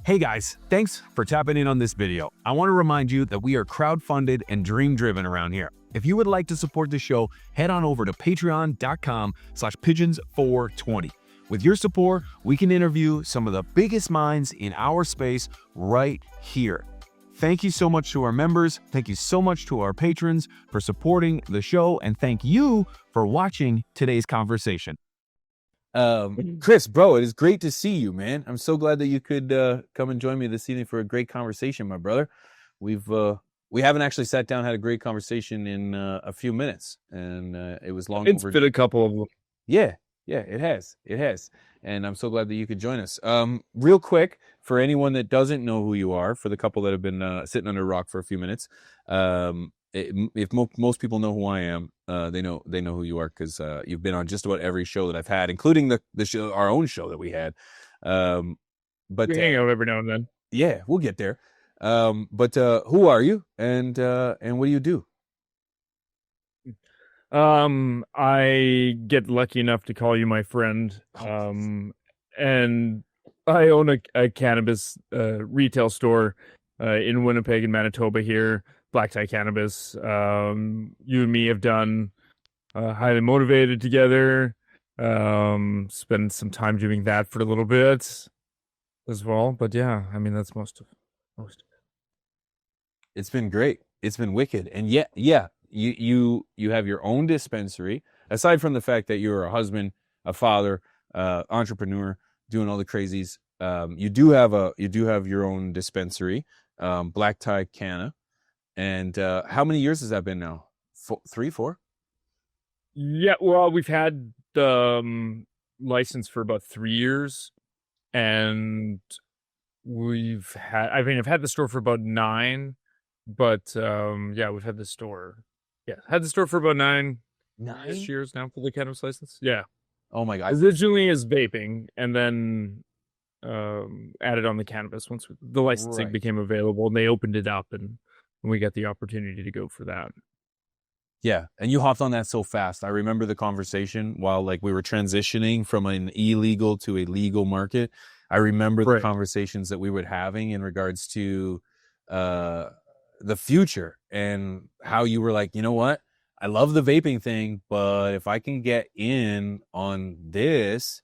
Hey guys, thanks for tapping in on this video. I want to remind you that we are crowdfunded and dream-driven around here. If you would like to support the show, head on over to patreon.com/pigeons420. With your support, we can interview some of the biggest minds in our space right here. Thank you so much to our members. Thank you so much to our patrons for supporting the show. And thank you for watching today's conversation. Chris, bro, it is great to see you, man. I'm so glad that you could come and join me this evening for a great conversation, my brother. We haven't actually sat down, had a great conversation in a few minutes, and it was long. It's been a couple of them. Yeah, it has. And I'm so glad that you could join us. Real quick, for anyone that doesn't know who you are, for the couple that have been sitting under a rock for a few minutes, if most people know who I am, they know who you are, because you've been on just about every show that I've had, including the show, our own show that we had. But we hang out every now and then. Yeah, we'll get there. But who are you, and what do you do? I get lucky enough to call you my friend. And I own a cannabis retail store in Winnipeg and Manitoba here. BlackTie Cannabis. You and me have done Highly Motivated together. Spent some time doing that for a little bit as well. But yeah, I mean, that's most of it. It's been great. It's been wicked. And yeah, you have your own dispensary. Aside from the fact that you're a husband, a father, entrepreneur, doing all the crazies, you do have your own dispensary, Black Tie Cannabis. And how many years has that been now? 3, 4? Yeah, well, we've had the license for about 3 years, and I've had the store for about 9, but yeah, we've had the store. Yeah, had the store for about 9 years now for the cannabis license. Yeah. Oh my God. Originally as vaping, and then added on the cannabis once the licensing became available, and they opened it up, and we got the opportunity to go for that. Yeah, and you hopped on that so fast. I remember the conversation while we were transitioning from an illegal to a legal market. I remember the conversations that we were having in regards to the future, and how you were like, you know what? I love the vaping thing, but if I can get in on this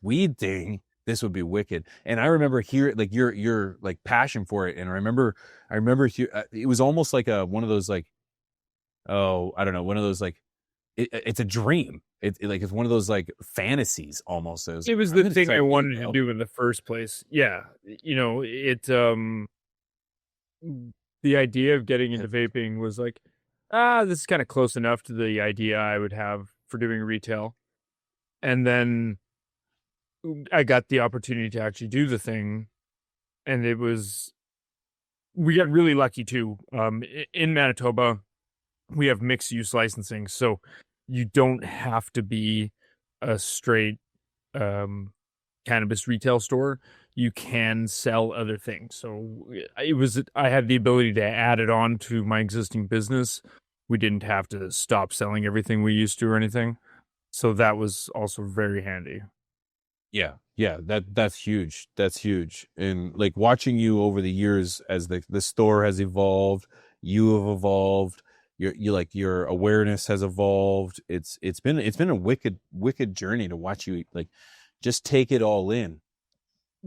weed thing, this would be wicked. And I remember hearing your passion for it. And I remember it was almost like one of those it's a dream. It's one of those fantasies almost. It was the thing I wanted to do in the first place. Yeah. The idea of getting into vaping was this is kind of close enough to the idea I would have for doing retail. And then I got the opportunity to actually do the thing, and we got really lucky too. In Manitoba, we have mixed use licensing, so you don't have to be a straight cannabis retail store. You can sell other things. So I had the ability to add it on to my existing business. We didn't have to stop selling everything we used to or anything. So that was also very handy. Yeah, that's huge. That's huge. And watching you over the years as the store has evolved, you have evolved, your awareness has evolved. It's been a wicked journey to watch you just take it all in.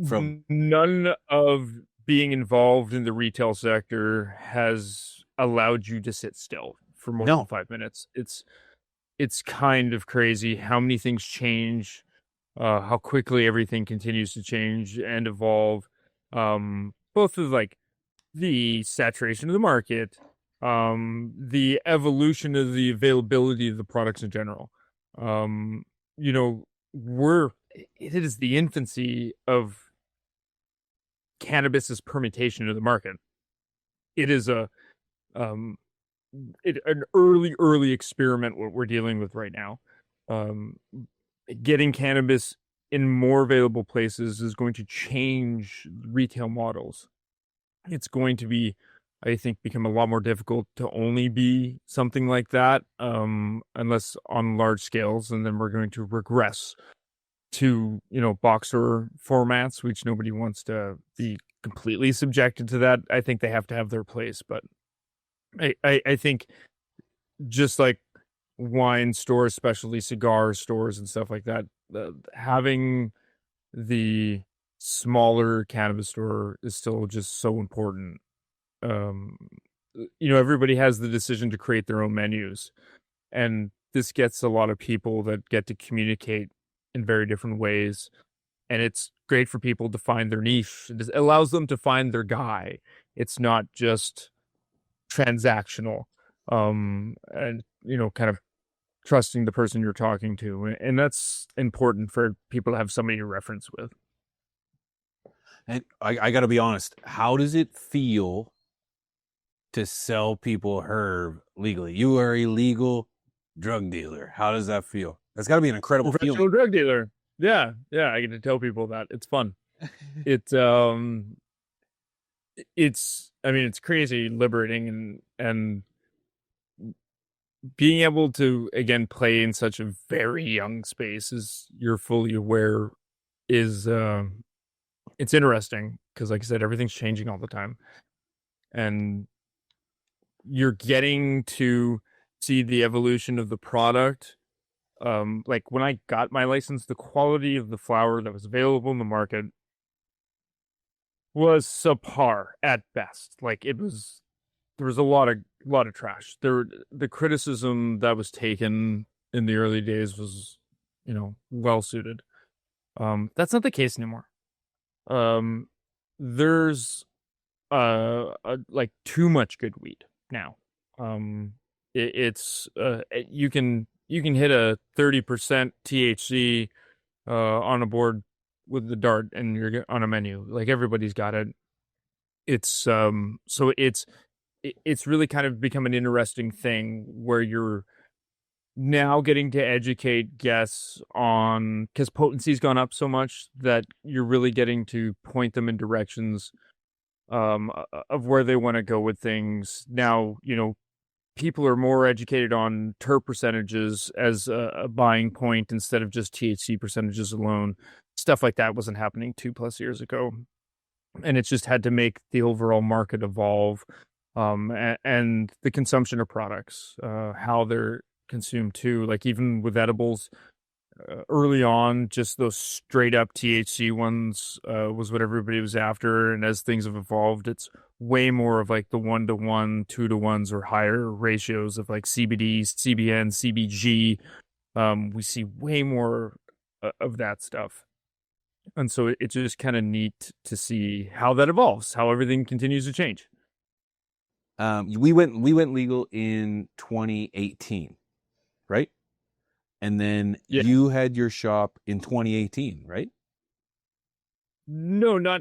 From none of being involved in the retail sector has allowed you to sit still for more than 5 minutes. It's kind of crazy how many things change. How quickly everything continues to change and evolve, both of the saturation of the market, the evolution of the availability of the products in general. It is the infancy of cannabis's permutation of the market. It is an early experiment what we're dealing with right now. Getting cannabis in more available places is going to change retail models. It's going to be, I think, become a lot more difficult to only be something like that, unless on large scales, and then we're going to regress to, boxer formats, which nobody wants to be completely subjected to that. I think they have to have their place, but I think just like wine stores, especially cigar stores and stuff like that, having the smaller cannabis store is still just so important. Everybody has the decision to create their own menus, and this gets a lot of people that get to communicate in very different ways, and it's great for people to find their niche. It allows them to find their guy. It's not just transactional, and kind of trusting the person you're talking to, and that's important for people to have somebody to reference with. And I got to be honest, how does it feel to sell people herb legally? You are a legal drug dealer. How does that feel? That's got to be an incredible Professional feeling. drug dealer. Yeah, I get to tell people that. It's fun. It's it's crazy liberating, and being able to again play in such a very young space, as you're fully aware, is it's interesting because, like I said, everything's changing all the time, and you're getting to see the evolution of the product. Like when I got my license, the quality of the flower that was available in the market was subpar at best. Like there was a lot of trash. The criticism that was taken in the early days was, well suited. That's not the case anymore. There's like too much good weed now. It's you can hit a 30% THC on a board with the dart, and you're on a menu. Like everybody's got it. It's so it's really kind of become an interesting thing where you're now getting to educate guests on, because potency's gone up so much that you're really getting to point them in directions of where they want to go with things. Now, people are more educated on terp percentages as a buying point instead of just THC percentages alone. Stuff like that wasn't happening 2+ years ago. And it's just had to make the overall market evolve, and the consumption of products, how they're consumed too. Like even with edibles, early on, just those straight up THC ones was what everybody was after. And as things have evolved, it's way more of like the 1-to-1, 2-to-1s or higher ratios of like CBD, CBN, CBG. We see way more of that stuff. And so it's just kind of neat to see how that evolves, how everything continues to change. We went legal in 2018, right? And then you had your shop in 2018, right? No, not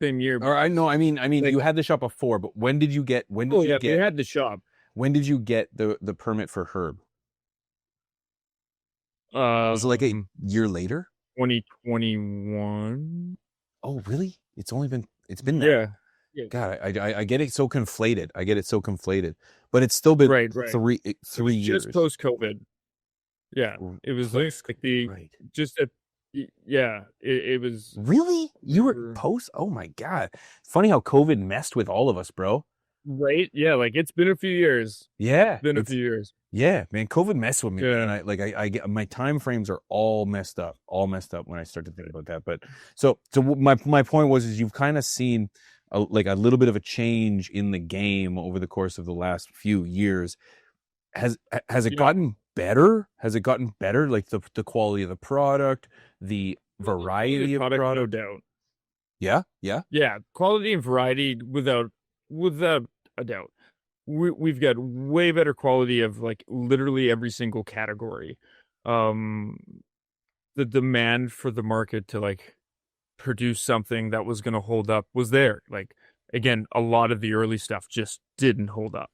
same year. Or I mean, like, you had the shop before, but when did you get? We had the shop. When did you get the permit for herb? Was it like a year later? 2021. Oh, really? It's been that. Yeah. God, I get it so conflated. But it's still been three years. Just post COVID. Yeah, it was like it was. Really? You were post? Oh my God. Funny how COVID messed with all of us, bro. Right? Yeah, like it's been a few years. Yeah. It's been a few years. Yeah, man, COVID messed with me. Yeah. And I get my time frames are all messed up when I start to think about that. But so my point was you've kind of seen a little bit of a change in the game over the course of the last few years. Has it gotten better? Has it gotten better? Like the quality of the product, the variety of product? No doubt. Yeah. Quality and variety without a doubt. We've got way better quality of like literally every single category. The demand for the market to like produce something that was going to hold up was there. Like again, a lot of the early stuff just didn't hold up,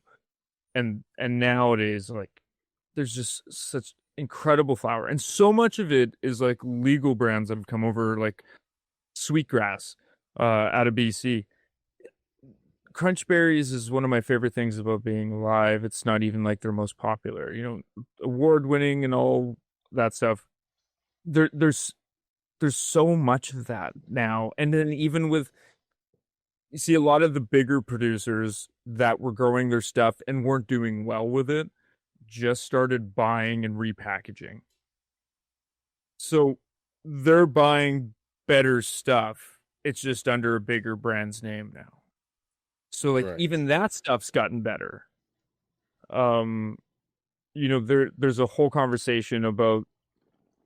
and nowadays like there's just such incredible flower, and so much of it is like legal brands that have come over, like Sweetgrass out of BC. Crunch berries is one of my favorite things about being alive. It's not even like their most popular, award winning and all that stuff. There's there's so much of that now. And then even with, you see a lot of the bigger producers that were growing their stuff and weren't doing well with it just started buying and repackaging. So they're buying better stuff. It's just under a bigger brand's name now. So like even that stuff's gotten better. You know, there's a whole conversation about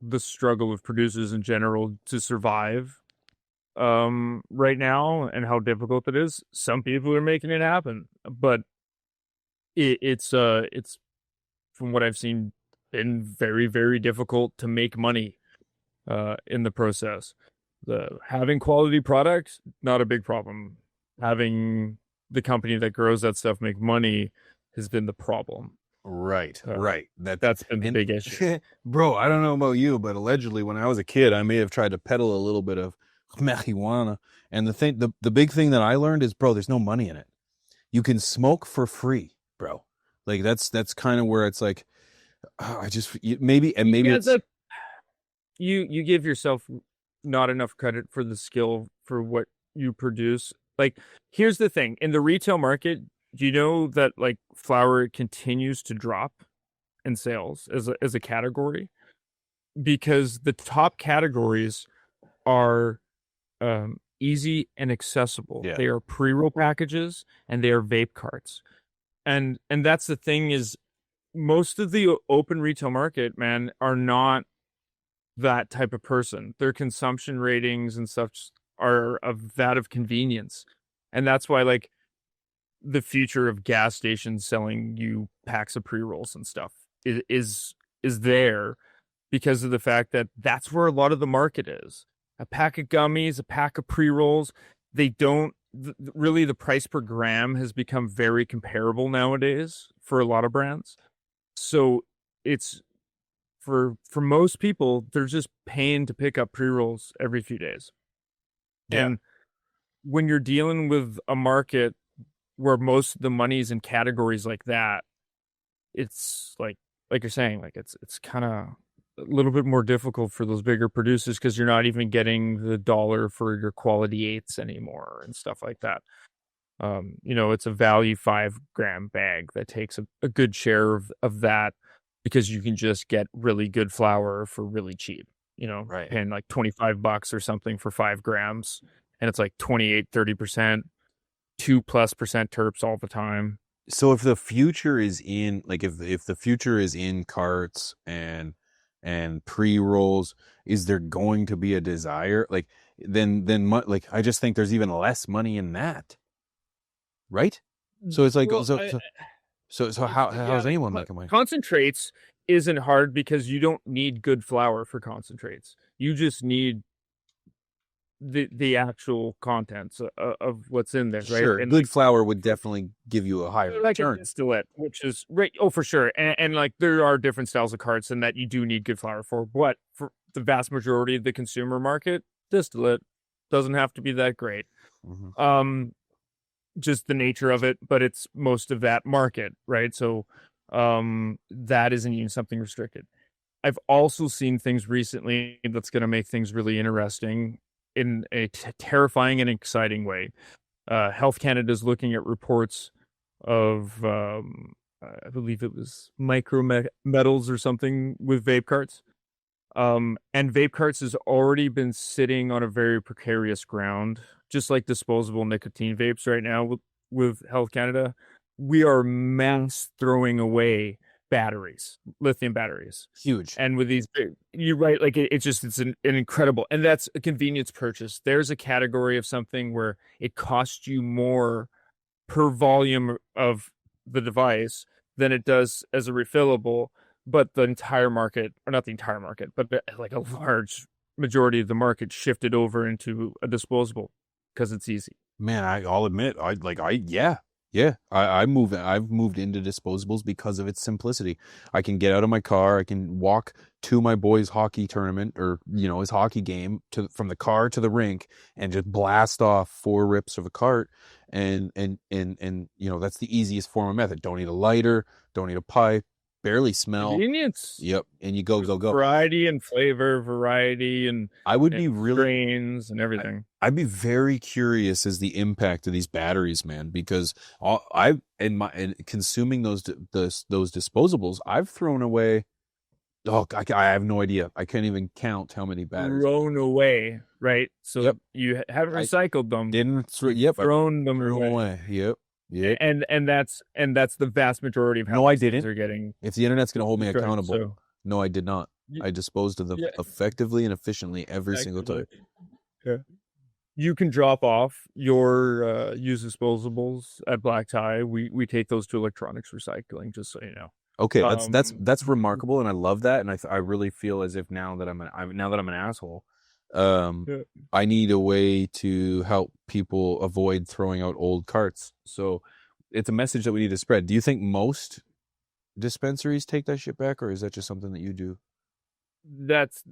the struggle of producers in general to survive right now and how difficult it is. Some people are making it happen, but it's from what I've seen been very, very difficult to make money in the process. Having quality products, not a big problem. Having the company that grows that stuff make money has been the problem. Right. That's been the big issue. Bro, I don't know about you, but allegedly when I was a kid, I may have tried to peddle a little bit of marijuana. And the big thing that I learned is, bro, there's no money in it. You can smoke for free, bro. Like that's kind of where it's like, maybe it's, you give yourself not enough credit for the skill for what you produce. Like, here's the thing. In the retail market, do you know that like flower continues to drop in sales as a category? Because the top categories are easy and accessible. Yeah. They are pre-roll packages and they are vape carts. And that's the thing is most of the open retail market, man, are not that type of person. Their consumption ratings and such are of that of convenience. And that's why like the future of gas stations selling you packs of pre-rolls and stuff is there because of the fact that that's where a lot of the market is. A pack of gummies, a pack of pre-rolls, they don't really, the price per gram has become very comparable nowadays for a lot of brands. So it's for most people, they're just paying to pick up pre-rolls every few days. Yeah. And when you're dealing with a market where most of the money is in categories like that, it's like you're saying, like it's kind of a little bit more difficult for those bigger producers because you're not even getting the dollar for your quality eighths anymore and stuff like that. You know, it's a value 5-gram bag that takes a good share of that because you can just get really good flour for really cheap, you know, right. Paying like $25 or something for 5 grams. And it's like 28-30%, 2+% terps all the time. So if the future is in, like, if the future is in carts and pre-rolls, is there going to be a desire? Like, then like, I just think there's even less money in that, right? So it's like, well, so how's anyone making money? Concentrates isn't hard because you don't need good flour for concentrates. You just need the actual contents of what's in there, right? Sure, and good like, flour would definitely give you a higher like return. a distillate, which is right. Oh, for sure. And like there are different styles of carts, and that you do need good flour for. But for the vast majority of the consumer market, distillate doesn't have to be that great. Mm-hmm. Just the nature of it, but it's most of that market, right? So that isn't even something restricted. I've also seen things recently that's going to make things really interesting in a terrifying and exciting way. Health Canada is looking at reports of, I believe it was metals or something with vape carts. And vape carts has already been sitting on a very precarious ground, just like disposable nicotine vapes right now with Health Canada. We are mass throwing away batteries, lithium batteries. Huge. And with these, you're right, like it's an incredible, and that's a convenience purchase. There's a category of something where it costs you more per volume of the device than it does as a refillable, but the entire market, or not the entire market, but like a large majority of the market shifted over into a disposable because it's easy. Man, I'll admit, I've moved into disposables because of its simplicity. I can get out of my car, I can walk to my boy's hockey tournament or, you know, his hockey game from the car to the rink and just blast off 4 rips of a cart. And you know, that's the easiest form of method. Don't need a lighter, don't need a pipe, barely smell. Convenience. Yep, and you go. Variety and flavor, variety and I would be really grains and everything. I'd be very curious as the impact of these batteries, man, because in consuming those disposables, I've thrown away. Oh, I have no idea. I can't even count how many batteries. Thrown away, right? So you haven't recycled them. Thrown them away. Yep. Yeah. And that's the vast majority of how no, I didn't. They're getting. If the internet's going to hold me accountable, so, no, I did not. I disposed of them effectively and efficiently every single time. Yeah. You can drop off your used disposables at Black Tie. We take those to electronics recycling, just so you know. Okay, that's remarkable, and I love that, and I really feel as if now that I'm an asshole, I need a way to help people avoid throwing out old carts. So it's a message that we need to spread. Do you think most dispensaries take that shit back, or is that just something that you do? That's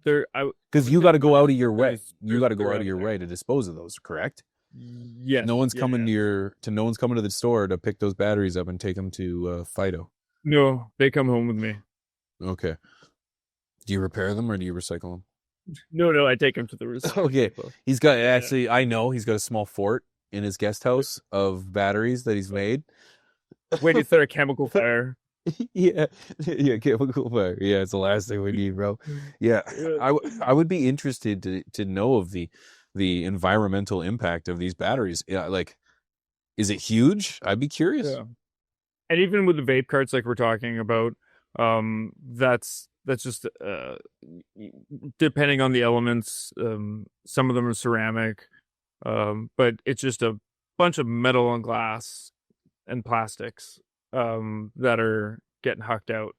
there, because you got to go out of your way. You got to go out of your way to dispose of those, correct? Yes. No one's coming no one's coming to the store to pick those batteries up and take them to Fido. No, they come home with me. Okay. Do you repair them or do you recycle them? No, I take them to the recycle. Okay. He's got I know he's got a small fort in his guest house of batteries that he's made. Wait, is there a chemical fire? Yeah, chemical fire. Yeah, it's the last thing we need, bro. Yeah, I would be interested to know of the environmental impact of these batteries. Yeah, like, is it huge? I'd be curious. Yeah. And even with the vape carts, like we're talking about, that's just depending on the elements. Some of them are ceramic, but it's just a bunch of metal and glass and plastics that are getting hucked out.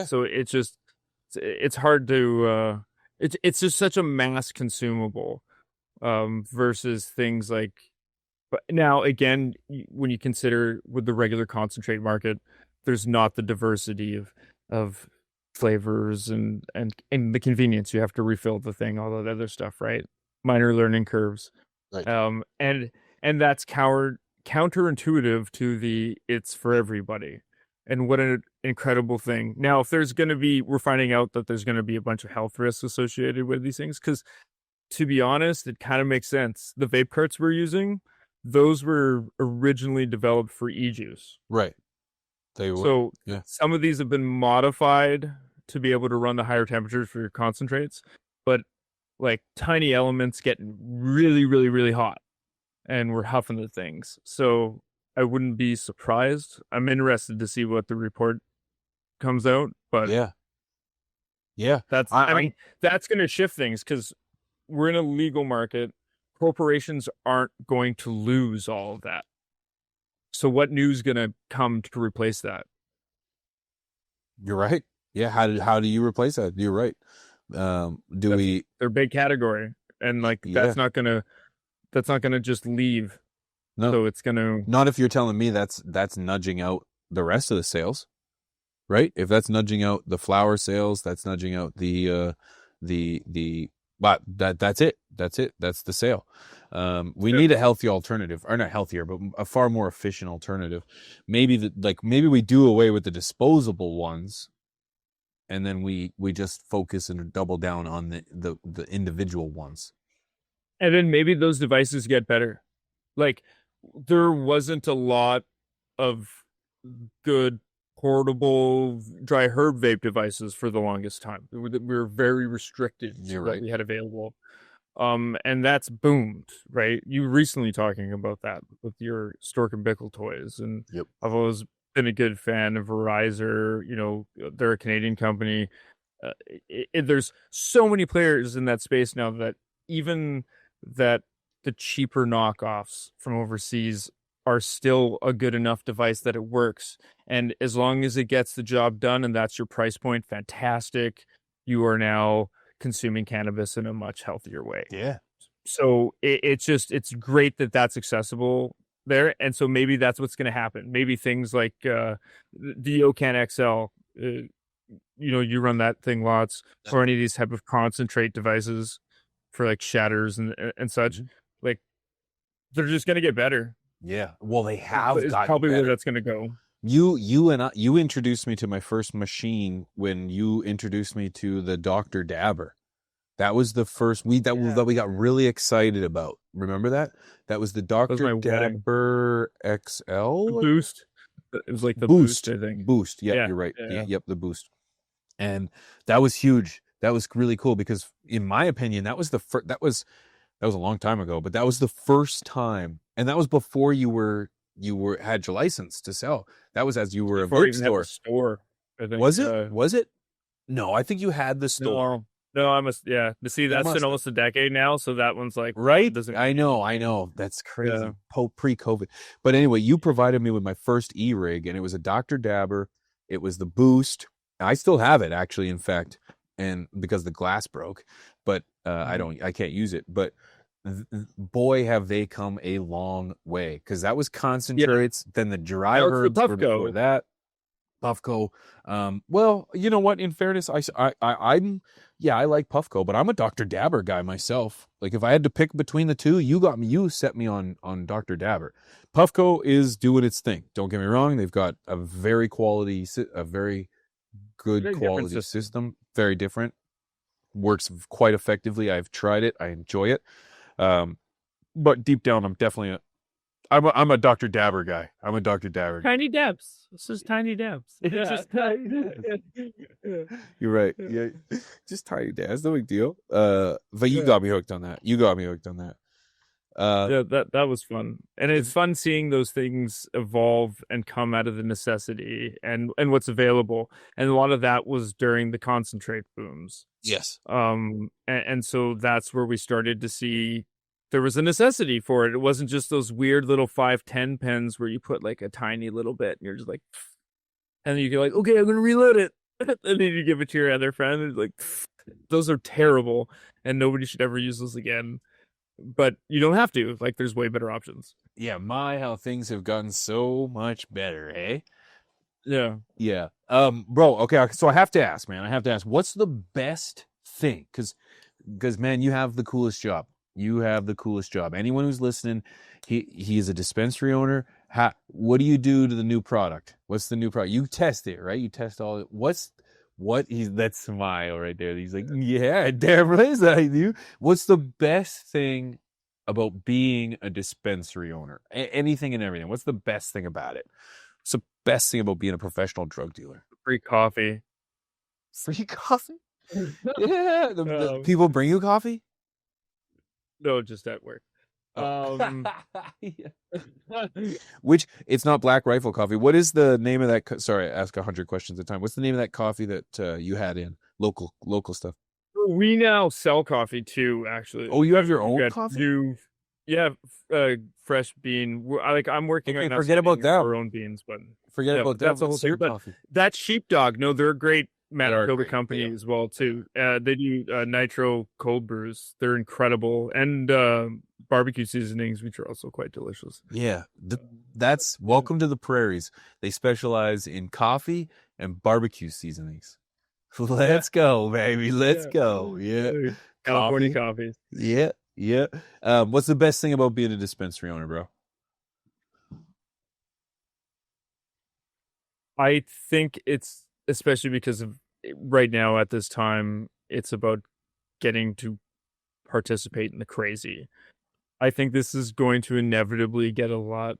So it's hard to it's just such a mass consumable versus things like. But now again, when you consider with the regular concentrate market, there's not the diversity of flavors and the convenience. You have to refill the thing, all that other stuff, right? Minor learning curves, right? And that's counterintuitive to the it's for everybody. And what an incredible thing. Now, if there's going to be, we're finding out that there's going to be a bunch of health risks associated with these things, because to be honest, it kind of makes sense. The vape carts we're using, those were originally developed for e-juice. Right. They were. So some of these have been modified to be able to run the higher temperatures for your concentrates, but like tiny elements get really, really, really hot and we're huffing the things. So I wouldn't be surprised. I'm interested to see what the report comes out, but that's, I mean, that's going to shift things because we're in a legal market. Corporations aren't going to lose all of that. So what new is going to come to replace that? You're right. Yeah. How do you replace that? You're right. They're a big category, and like that's not gonna just leave. No. So it's gonna, not if you're telling me that's nudging out the rest of the sales, right? If that's nudging out the flower sales, that's nudging out but that's it. That's the sale. We need a healthy alternative, or not healthier, but a far more efficient alternative. Maybe we do away with the disposable ones, and then we just focus and double down on the individual ones. And then maybe those devices get better. Like there wasn't a lot of good portable dry herb vape devices for the longest time. We were very restricted to what we had available. And that's boomed, right? You were recently talking about that with your Stork and Bickle toys. And I've always been a good fan of Verizon. You know, they're a Canadian company. There's so many players in that space now that even that the cheaper knockoffs from overseas are still a good enough device that it works. And as long as it gets the job done and that's your price point, fantastic. You are now consuming cannabis in a much healthier way. Yeah. So it's great that that's accessible there. And so maybe that's what's going to happen. Maybe things like the OCAN XL, you run that thing lots, or any of these type of concentrate devices for like shatters and such. Mm-hmm. Like they're just going to get better. Yeah. Well, they have it's probably better. Where that's going to go. You introduced me to my first machine when you introduced me to the Dr. Dabber. That was the first that we got really excited about. Remember that? That was the was my Dr. wedding. Dabber The XL Boost. It was like the Boost, I think. Boost. Yep, Yeah, you're right. yeah. Yep, the Boost. And that was huge. That was really cool because, in my opinion, that was the first. That was a long time ago, but that was the first time, and that was before you had your license to sell. That was as you were Before a I vape even had store. the store, I think. Was it? Was it? No, I think you had the store. No, I must. Yeah, but see, that's been almost a decade now, so that one's like right. doesn't. I know. That's crazy. Yeah. Pre-COVID, but anyway, you provided me with my first e-rig, and it was a Dr. Dabber. It was the Boost. I still have it, actually. In fact, and because the glass broke, but I can't use it. But boy, have they come a long way, because that was concentrates. Yeah. Then the dry herbs were before that. Puffco. Well, you know what? In fairness, I'm I like Puffco, but I'm a Dr. Dabber guy myself. Like, if I had to pick between the two, you set me on Dr. Dabber. Puffco is doing its thing. Don't get me wrong; they've got a very good quality system. Very different. Works quite effectively. I've tried it. I enjoy it. But deep down, I'm a Dr. Dabber guy. I'm a Dr. Dabber. Tiny Dabs. This is Tiny Dabs. It's just Tiny Dabs. You're right. Yeah, just Tiny Dabs. No big deal. But you got me hooked on that. Yeah, that was fun, and it's fun seeing those things evolve and come out of the necessity and what's available. And a lot of that was during the concentrate booms. Yes. And so that's where we started to see there was a necessity for it. It wasn't just those weird little 5-10 pens where you put like a tiny little bit and you're just like, and then you go like, okay, I'm gonna reload it, and then you give it to your other friend. And it's like, those are terrible, and nobody should ever use those again. But you don't have to. Like, there's way better options. Yeah, how things have gotten so much better, eh? Yeah. Bro, okay, so I have to ask, what's the best thing? Because man, you have the coolest job. Anyone who's listening, he is a dispensary owner. What do you do to the new product? What's the new product? You test it, right? You test all it. That smile right there. He's like, yeah, damn right, I do. What's the best thing about being a dispensary owner? Anything and everything. What's the best thing about it? What's the best thing about being a professional drug dealer? Free coffee. Free coffee? Yeah. The people bring you coffee? No, just at work. Which, it's not Black Rifle coffee. What is the name of that? Sorry, I ask 100 questions at a time. What's the name of that coffee that you had in local stuff? We now sell coffee too, actually. Oh, you have your own coffee? Fresh bean. I'm working on forget about that. Our own beans, but forget about that. That's the whole thing. But that Sheepdog, no, they're a great Manitoba company as well too. They do nitro cold brews. They're incredible, and barbecue seasonings, which are also quite delicious. Yeah, that's welcome to the prairies. They specialize in coffee and barbecue seasonings. Let's go, baby. Let's go. Yeah, California coffees. Yeah. What's the best thing about being a dispensary owner, bro? I think it's, especially because of right now at this time, it's about getting to participate in the crazy. I think this is going to inevitably get a lot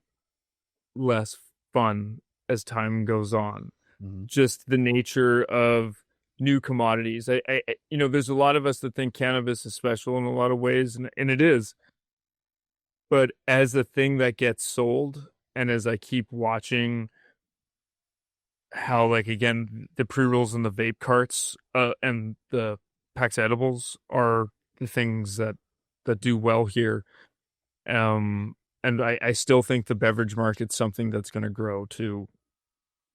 less fun as time goes on. Mm-hmm. Just the nature of new commodities. I there's a lot of us that think cannabis is special in a lot of ways, and it is. But as a thing that gets sold, and as I keep watching how, like, again, the pre-rolls and the vape carts and the Pax edibles are the things that do well here. And I still think the beverage market's something that's going to grow too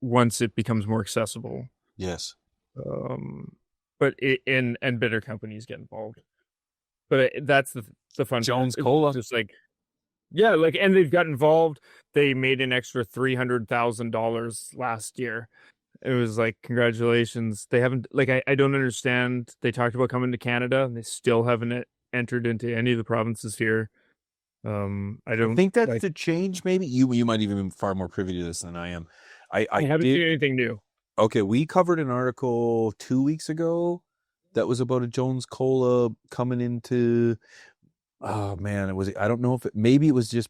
once it becomes more accessible. Yes. But and better companies get involved. But that's the fun. Jones Cola. Just like, yeah, like, and they've got involved. They made an extra $300,000 last year. It was like, congratulations. They haven't, like, I don't understand. They talked about coming to Canada, and they still haven't entered into any of the provinces here. I don't think that's the change. Maybe you might even be far more privy to this than I am. I haven't seen anything new. Okay, we covered an article 2 weeks ago that was about a Jones Cola coming into. Oh man, I don't know if maybe it was just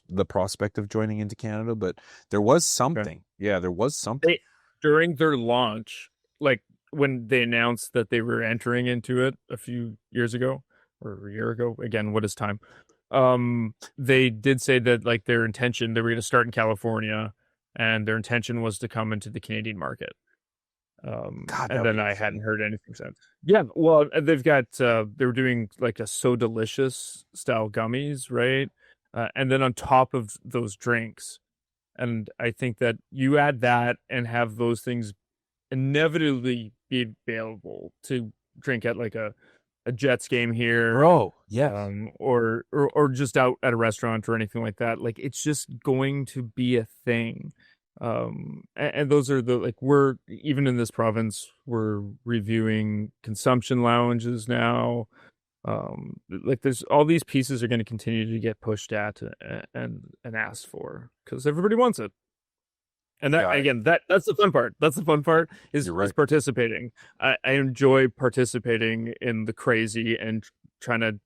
the prospect of joining into Canada, but there was something. Okay. Yeah, there was something. During their launch, like when they announced that they were entering into it a few years ago or a year ago, again, what is time? They did say that like their intention, they were going to start in California and their intention was to come into the Canadian market. God, and then I hadn't heard anything since. Yeah, well, they've got they were doing like a So Delicious style gummies, right? And then on top of those drinks, and I think that you add that and have those things inevitably be available to drink at like a Jets game here, bro. Yeah, or just out at a restaurant or anything like that. Like it's just going to be a thing. And those are the like we're even in this province we're reviewing consumption lounges now. Like there's all these pieces are going to continue to get pushed at and asked for because everybody wants it. And that again, that's the fun part. That's the fun part is participating. I enjoy participating in the crazy and trying to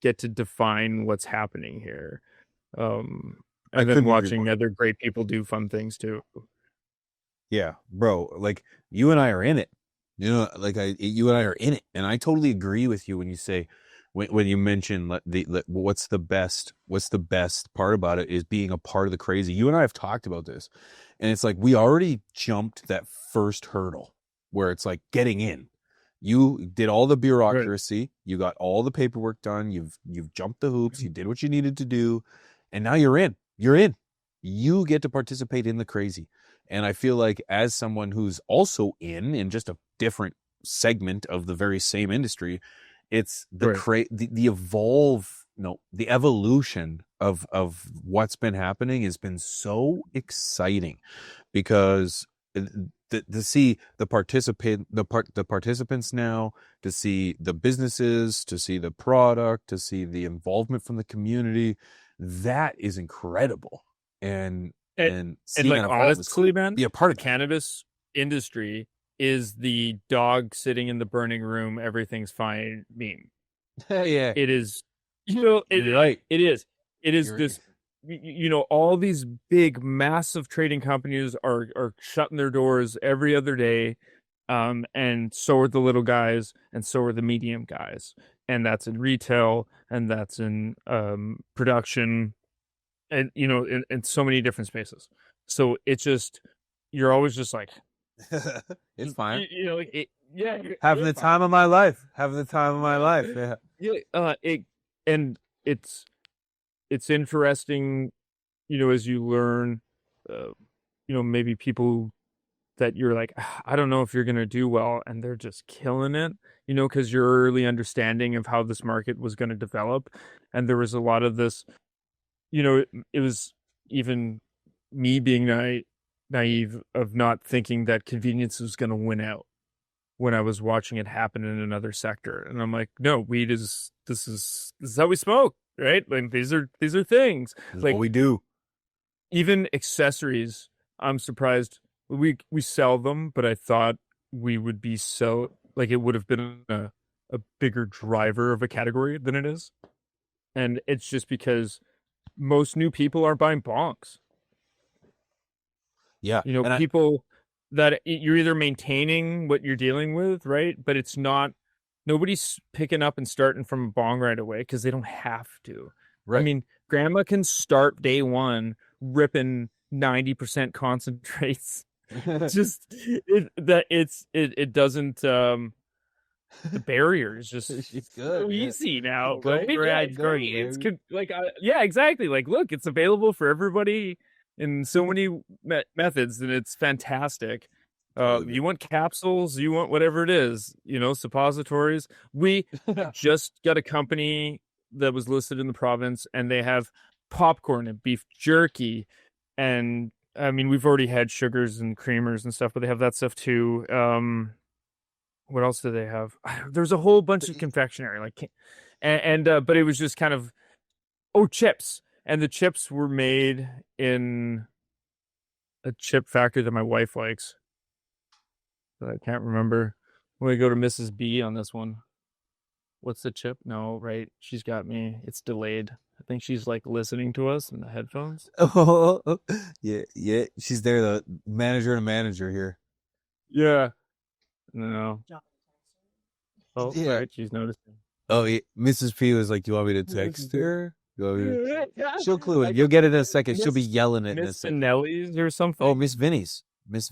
get to define what's happening here. And then watching other great people do fun things too. Yeah, bro. Like you and I are in it. You know, like you and I are in it, and I totally agree with you when you say, when you mention what's the best part about it is being a part of the crazy. You and I have talked about this, and it's like we already jumped that first hurdle where it's like getting in. You did all the bureaucracy, right. You got all the paperwork done. You've jumped the hoops. You did what you needed to do, and now you're in. You're in. You get to participate in the crazy. And I feel like as someone who's also in just a different segment of the very same industry, it's the the evolution of what's been happening has been so exciting because to see the participants now, to see the businesses, to see the product, to see the involvement from the community, that is incredible. And like honestly, man, be a part of the cannabis industry is the dog sitting in the burning room, everything's fine meme. Yeah, it is. You know, right. It is. It is You're this. Right. You know, all these big, massive trading companies are shutting their doors every other day, and so are the little guys, and so are the medium guys, and that's in retail, and that's in production. And you know, in so many different spaces. So it's just you're always just like, it's fine. You know, having the time of my life. Having the time of my life. Yeah. Yeah. It's interesting, you know, as you learn, you know, maybe people that you're like, I don't know if you're gonna do well, and they're just killing it, you know, because your early understanding of how this market was going to develop, and there was a lot of this. You know, it was even me being naive of not thinking that convenience was going to win out when I was watching it happen in another sector. And I'm like, no, weed this is how we smoke, right? Like these are things. This is like what we do. Even accessories, I'm surprised we sell them, but I thought we would be so like it would have been a bigger driver of a category than it is. And it's just because most new people are buying bongs. Yeah. You know, people that you're either maintaining what you're dealing with, right? But it's not, nobody's picking up and starting from a bong right away because they don't have to. Right. I mean, grandma can start day one ripping 90% concentrates. It doesn't, the barrier is just it's good, so easy now. It's like yeah, exactly. Like, look, it's available for everybody in so many methods, and it's fantastic. You want capsules, you want whatever it is, you know, suppositories. We just got a company that was listed in the province, and they have popcorn and beef jerky, and I mean, we've already had sugars and creamers and stuff, but they have that stuff too. What else do they have? There's a whole bunch of confectionery, like, but it was just kind of, chips, and the chips were made in a chip factory that my wife likes. But I can't remember. I'm gonna go to Mrs. B on this one. What's the chip? No, right. She's got me. It's delayed. I think she's like listening to us in the headphones. Oh, yeah. She's there, the manager here. Yeah. No. Oh, Yeah. right. She's noticing. Oh, yeah. Mrs. P was like, "You want me to text her?" She'll clue in. You'll get it in a second. She'll be yelling it in a Miss second. Finelli's or something. Oh, Miss Vinny's. Miss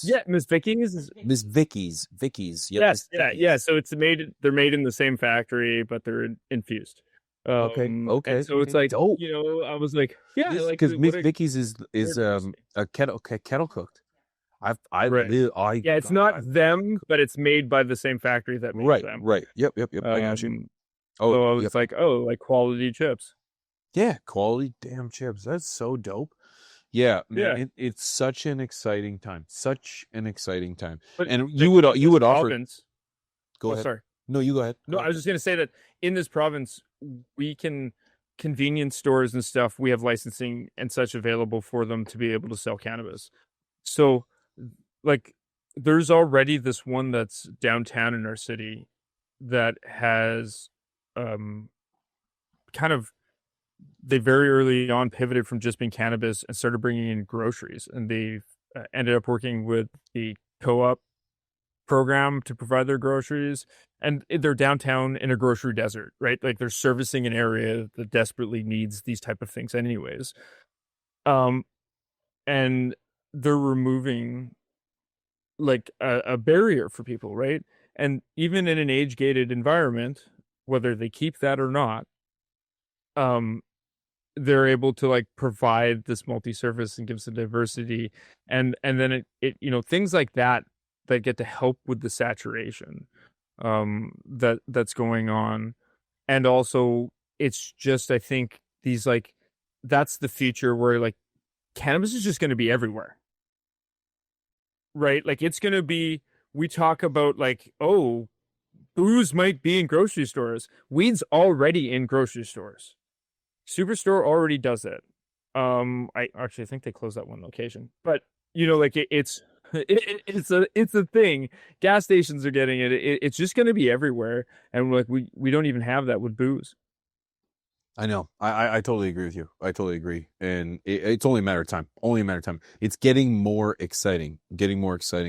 Yeah, Miss Vicky's. Miss Vicky's. Yep, Yes, yeah. So it's made. They're made in the same factory, but they're infused. Okay. And so it's like, dope. I was like, yeah, like Because Miss what a- Vicky's is a kettle cooked. Right. Yeah, it's not them, but it's made by the same factory that makes them. Right. Yep. I got you. So I was yep. like, like quality chips. Yeah, quality damn chips. That's so dope. Yeah, man, Yeah. it's such an exciting time. But And you would offer. province. Go ahead. Sorry. No, you go ahead. No, I was just gonna say that in this province, we can convenience stores and stuff. We have licensing and such available for them to be able to sell cannabis. So, like, there's already this one that's downtown in our city that has, kind of, they very early on pivoted from just being cannabis and started bringing in groceries, and they ended up working with the co-op program to provide their groceries, and they're downtown in a grocery desert, right? Like they're servicing an area that desperately needs these type of things anyways. And they're removing like a barrier for people, right? And even in an age gated environment, whether they keep that or not, they're able to like provide this multi-service and gives the diversity, and then it things like that get to help with the saturation that's going on. And also it's just, I think these like, that's the future where like cannabis is just going to be everywhere, right? Like it's going to be, we talk about like, oh, booze might be in grocery stores. Weed's already in grocery stores. Superstore already does it. I actually think they closed that one location, but like it's a thing. Gas stations are getting it. It's just going to be everywhere, and like we don't even have that with booze. I know. I totally agree with you. I totally agree. And it's only a matter of time. It's getting more exciting.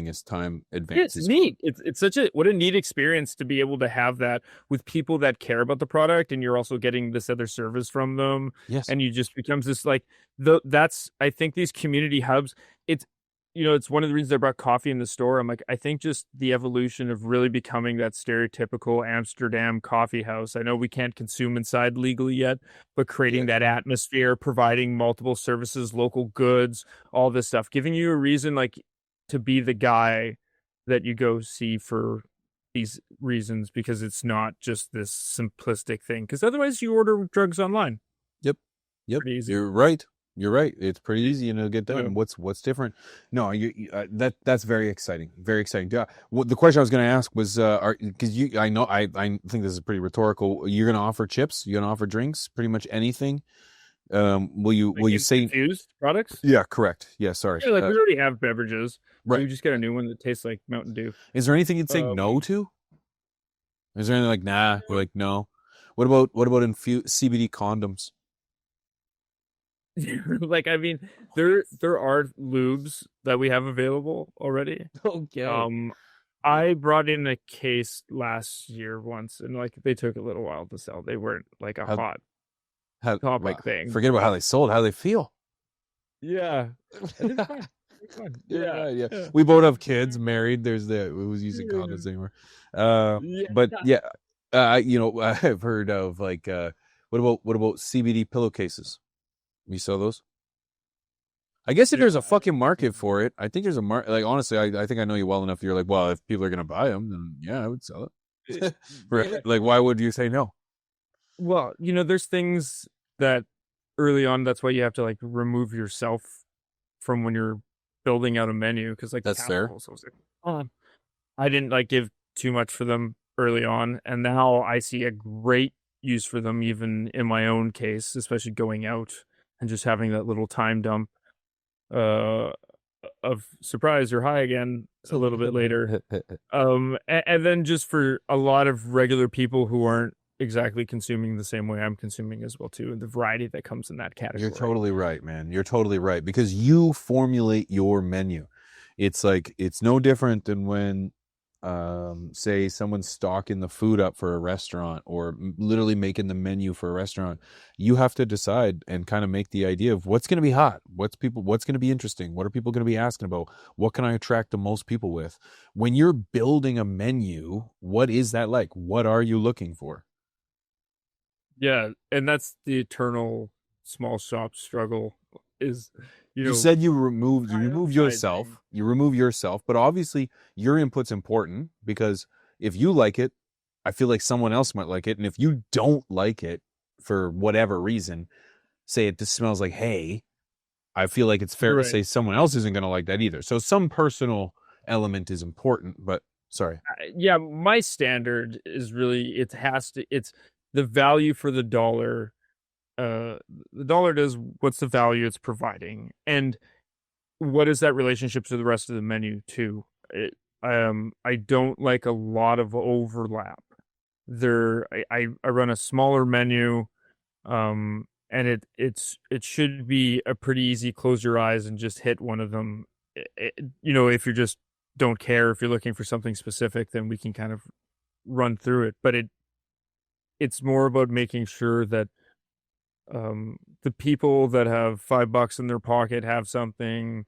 As time advances. It's neat. It's such what a neat experience to be able to have that with people that care about the product, and you're also getting this other service from them. Yes. And you just becomes this like that's, I think these community hubs, it's one of the reasons I brought coffee in the store. I'm like, I think just the evolution of really becoming that stereotypical Amsterdam coffee house. I know we can't consume inside legally yet, but creating that atmosphere, providing multiple services, local goods, all this stuff, giving you a reason like to be the guy that you go see for these reasons, because it's not just this simplistic thing. Because otherwise you order drugs online. Yep. Pretty easy. You're right. It's pretty easy, to get done. Yeah. What's different? No, that's very exciting. Very exciting. The question I was going to ask was, because I think this is pretty rhetorical. You're going to offer chips? You're going to offer drinks? Pretty much anything? Will you say infused products? Yeah, correct. Yeah, sorry. Yeah, like we already have beverages. Right. We just get a new one that tastes like Mountain Dew. Is there anything you'd say no to? Is there anything like nah? We're like no. What about CBD condoms? Like, I mean, there are lubes that we have available already. Okay. I brought in a case last year once, and like they took a little while to sell. They weren't like a hot topic thing. Forget about how they sold. How they feel. Yeah. Yeah. We both have kids, married. There's who's using condoms anymore. But yeah, I've heard of like what about CBD pillowcases? You sell those? I guess if there's a fucking market for it, I think there's a market. Like honestly, I think I know you well enough. You're like, well, if people are gonna buy them, then yeah, I would sell it. Like, why would you say no? Well, there's things that early on. That's why you have to like remove yourself from when you're building out a menu, because like that's fair. I didn't like give too much for them early on, and now I see a great use for them, even in my own case, especially going out and just having that little time dump. of surprise, you're high again a little bit later. And then just for a lot of regular people who aren't exactly consuming the same way I'm consuming as well too, and the variety that comes in that category. You're totally right, man. You're totally right, because you formulate your menu. It's like, it's no different than when say someone's stocking the food up for a restaurant, or literally making the menu for a restaurant. You have to decide and kind of make the idea of what's going to be hot, what's going to be interesting, what are people going to be asking about, what can I attract the most people with. When you're building a menu, what is that like? What are you looking for? Yeah, and that's the eternal small shop struggle is, You said you remove prioritizing. yourself. You remove yourself, but obviously your input's important, because if you like it, I feel like someone else might like it. And if you don't like it for whatever reason, say it just smells like hay, I feel like it's fair to say someone else isn't going to like that either. So some personal element is important, but sorry. Yeah, my standard is really, it's the value for the dollar. The dollar does what's the value it's providing, and what is that relationship to the rest of the menu too. I don't like a lot of overlap there. I run a smaller menu, and it should be a pretty easy close your eyes and just hit one of them. If you just don't care, if you're looking for something specific, then we can kind of run through it, but it's more about making sure that the people that have $5 in their pocket have something,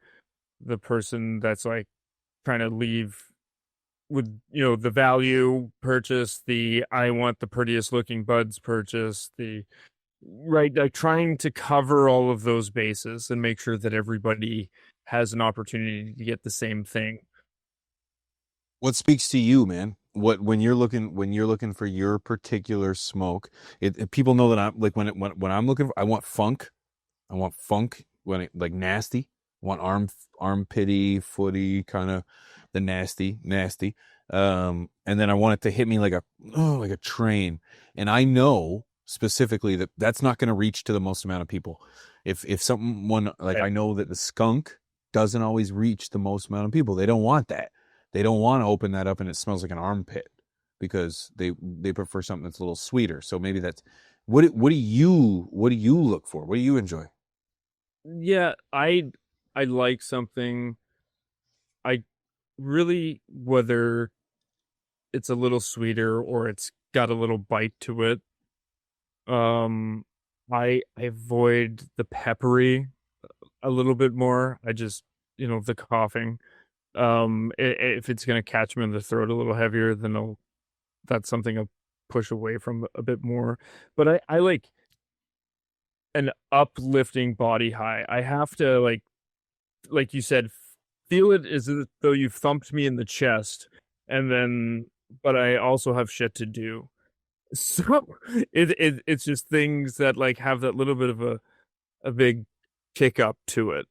the person that's like trying to leave with the value purchase, the I want the prettiest looking buds purchase, the right, like trying to cover all of those bases and make sure that everybody has an opportunity to get the same thing. What speaks to you, man? What when you're looking for your particular smoke, people know that I'm like, when I'm looking for, I want funk. When it, like, nasty. I want armpity, footy, kind of the nasty. And then I want it to hit me like a train. And I know specifically that that's not going to reach to the most amount of people. If someone like, I know that the skunk doesn't always reach the most amount of people. They don't want that. They don't want to open that up and it smells like an armpit, because they prefer something that's a little sweeter. So maybe that's what do you look for? What do you enjoy? Yeah, I like something. I really, whether it's a little sweeter or it's got a little bite to it. I avoid the peppery a little bit more. I just, the coughing. If it's gonna catch me in the throat a little heavier, then that's something I'll push away from a bit more. But I like an uplifting body high. I have to, like you said, feel it as though you've thumped me in the chest, and then, but I also have shit to do. So it's just things that like have that little bit of a big kick up to it.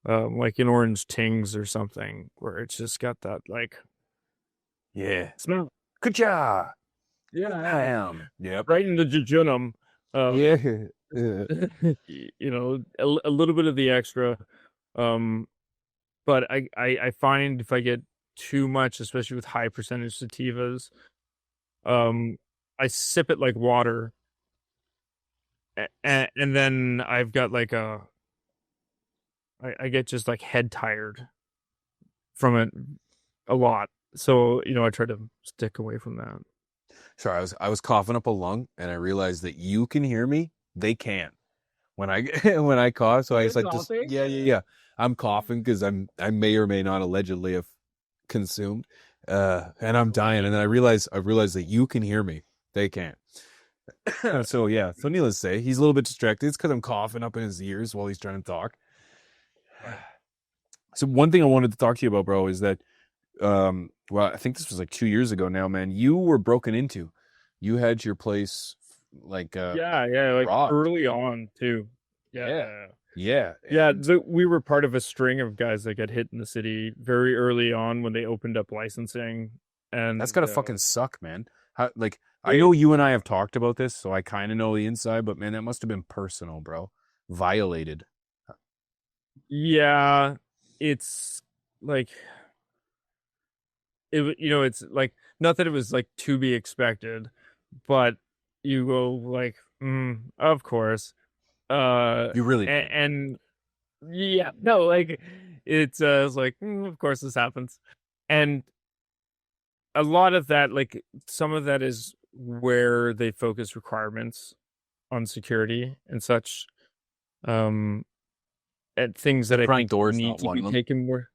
Like an orange tings or something, where it's just got that like, Yeah. smell. Kucha. Yeah, I am. Yep. right in the jejunum. Yeah. A little bit of the extra. But I find if I get too much, especially with high percentage sativas, I sip it like water, and then I've got like I get just like head tired from it a lot. So, I try to stick away from that. Sorry, I was coughing up a lung, and I realized that you can hear me. They can't when I when I cough. So I was like, yeah. I'm coughing because I may or may not allegedly have consumed, and I'm dying. And then I realized that you can hear me. They can't. So yeah. So needless to say, he's a little bit distracted. It's because I'm coughing up in his ears while he's trying to talk. So one thing I wanted to talk to you about, bro, is that, well, I think this was like 2 years ago now, man. You were broken into. You had your place like like robbed. early on too. Yeah. We were part of a string of guys that got hit in the city very early on when they opened up licensing, and that's gotta fucking suck, man. I know you and I have talked about this, so I kind of know the inside, but man, that must have been personal, bro. Violated. Yeah, it's like it's like, not that it was like to be expected, but you go like, of course. You really did. And yeah, no, like it's like, of course this happens. And a lot of that, like some of that is where they focus requirements on security and such, and things that I Prying think doors need not to one be of them. taken more.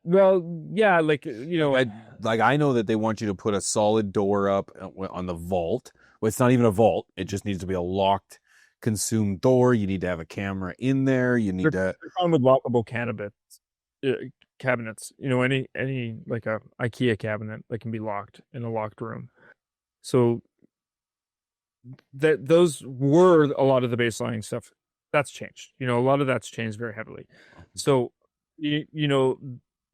Well, yeah, like I know that they want you to put a solid door up on the vault. Well, it's not even a vault. It just needs to be a locked, consumed door. You need to have a camera in there. You need to. they're fine with lockable uh, cabinets. Any like a IKEA cabinet that can be locked in a locked room. So those were a lot of the baseline stuff. That's changed. A lot of that's changed very heavily. So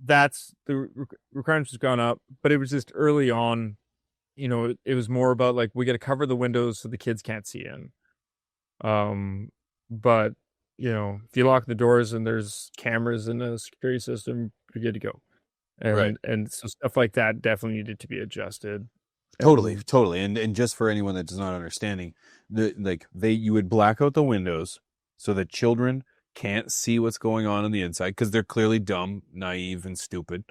that's the requirements has gone up, but it was just early on. It was more about like, we got to cover the windows so the kids can't see in. But if you lock the doors and there's cameras in the security system, you're good to go. And so stuff like that definitely needed to be adjusted. Totally. And just for anyone that does not understanding, you would black out the windows so that children can't see what's going on the inside, because they're clearly dumb, naive, and stupid.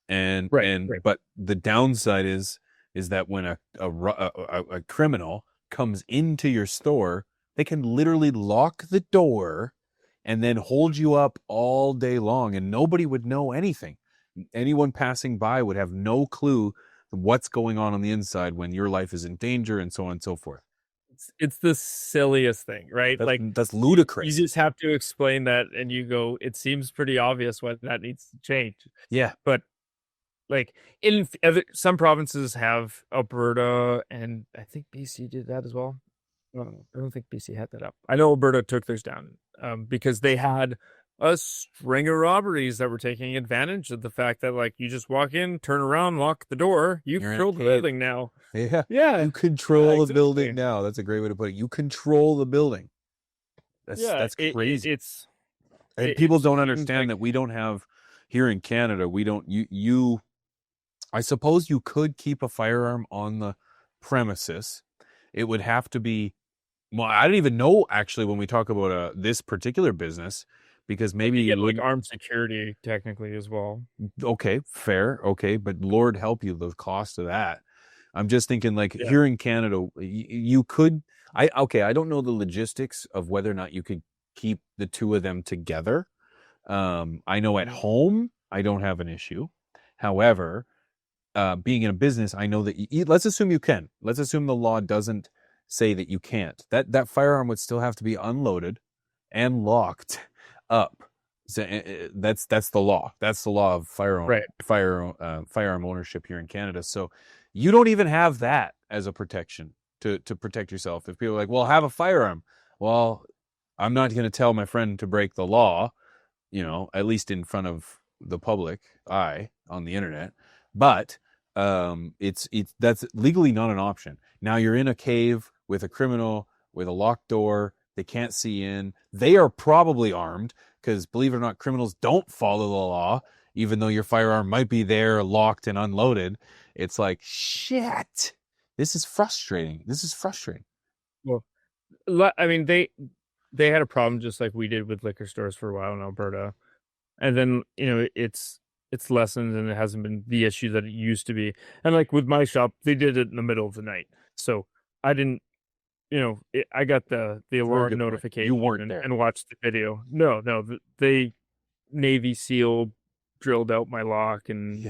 But the downside is that when a criminal comes into your store, they can literally lock the door and then hold you up all day long, and nobody would know anything. Anyone passing by would have no clue what's going on the inside when your life is in danger, and so on and so forth. It's the silliest thing, right? That's ludicrous. You just have to explain that, and you go, it seems pretty obvious why that needs to change. Yeah. But like some provinces have Alberta, and I think BC did that as well. I don't think BC had that up. I know Alberta took theirs down because they had a string of robberies that were taking advantage of the fact that, like, you just walk in, turn around, lock the door, you control the building now. Yeah. You control the building now. That's a great way to put it. You control the building. That's crazy. People don't understand that we don't have here in Canada. We don't. I suppose you could keep a firearm on the premises. It would have to be. Well, I don't even know actually when we talk about this particular business, because maybe you get like armed security technically as well. Okay, fair. Okay, but Lord help you, the cost of that. I'm just thinking, like, here in Canada, you could. I don't know the logistics of whether or not you could keep the two of them together. I know at home I don't have an issue. However, being in a business, I know that let's assume you can. Let's assume the law doesn't say that you can't. That firearm would still have to be unloaded and locked up. So that's the law. That's the law of firearm ownership here in Canada. So you don't even have that as a protection to protect yourself. If people are like, well, have a firearm. Well, I'm not going to tell my friend to break the law, at least in front of the public eye on the internet. But that's legally not an option. Now you're in a cave with a criminal with a locked door. They can't see in. They are probably armed, because, believe it or not, criminals don't follow the law, even though your firearm might be there locked and unloaded. It's like, shit. This is frustrating. Well, I mean, they had a problem just like we did with liquor stores for a while in Alberta. And then, it's lessened, and it hasn't been the issue that it used to be. And like with my shop, they did it in the middle of the night. So I didn't, I got the alarm notification. You weren't there and watched the video. No, they Navy SEAL drilled out my lock and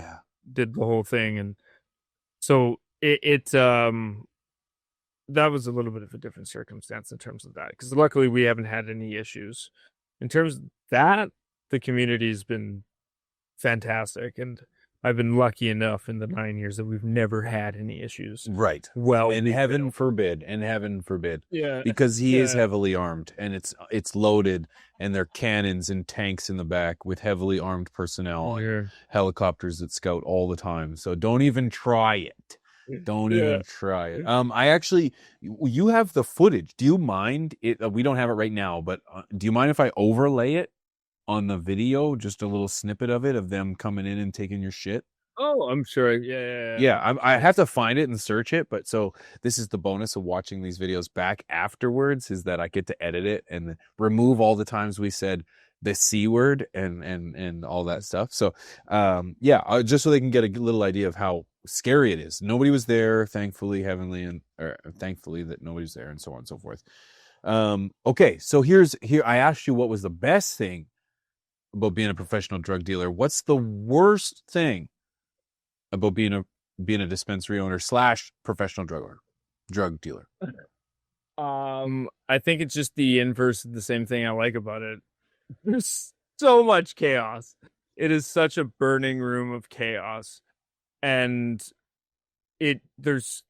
did the whole thing. And so that was a little bit of a different circumstance in terms of that, because luckily we haven't had any issues. In terms of that, the community's been fantastic, and I've been lucky enough in the 9 years that we've never had any issues. Right. Well, and heaven forbid. Yeah. Because he is heavily armed, and it's loaded, and there are cannons and tanks in the back with heavily armed personnel, and helicopters that scout all the time. So don't even try it. Don't even try it. You have the footage. Do you mind it? We don't have it right now, but do you mind if I overlay it on the video, just a little snippet of it of them coming in and taking your shit. Oh, I'm sure. Yeah, I have to find it and search it, but so this is the bonus of watching these videos back afterwards, is that I get to edit it and remove all the times we said the C word and all that stuff. So just so they can get a little idea of how scary it is. Nobody was there, thankfully, thankfully that nobody's there, and so on and so forth. Okay, so here I asked you what was the best thing about being a professional drug dealer. What's the worst thing about being a dispensary owner / professional drug dealer? I think it's just the inverse of the same thing I like about it. There's so much chaos. It is such a burning room of chaos, and there's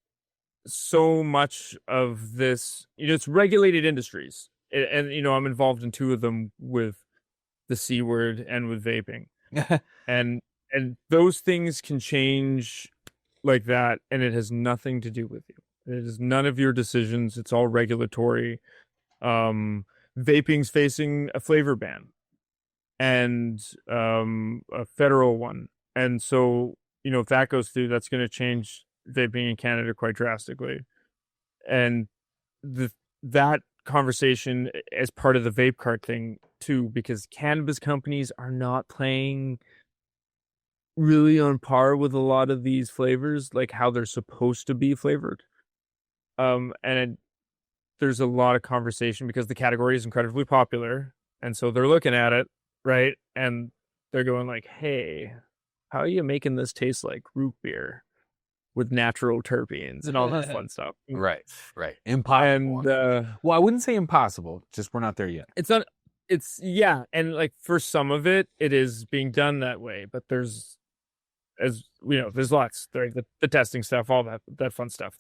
so much of this. It's regulated industries, and I'm involved in 2 of them with the C word and with vaping, and those things can change like that, and it has nothing to do with you. It is none of your decisions. It's all regulatory. Vaping's facing a flavor ban and a federal one. And so, if that goes through, that's going to change vaping in Canada quite drastically. And that conversation as part of the vape cart thing too, because cannabis companies are not playing really on par with a lot of these flavors, like how they're supposed to be flavored. There's a lot of conversation because the category is incredibly popular, and so they're looking at it, right? And they're going like, "Hey, how are you making this taste like root beer with natural terpenes and all that fun stuff?" Right. Impossible. And well, I wouldn't say impossible, just we're not there yet. It's not. It's and like for some of it is being done that way, but there's, as we know, there's lots. Right? The testing stuff, all that fun stuff.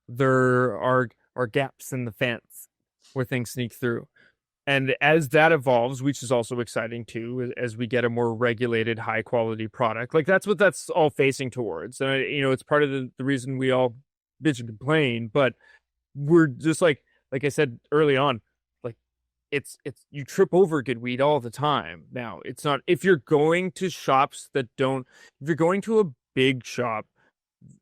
There are gaps in the fence where things sneak through. And as that evolves, which is also exciting too, as we get a more regulated, high quality product, like that's what that's all facing towards. And it's part of the reason we all bitch and complain, but we're just like I said early on, like it's you trip over good weed all the time. Now it's not, if you're going to shops that don't, if you're going to a big shop,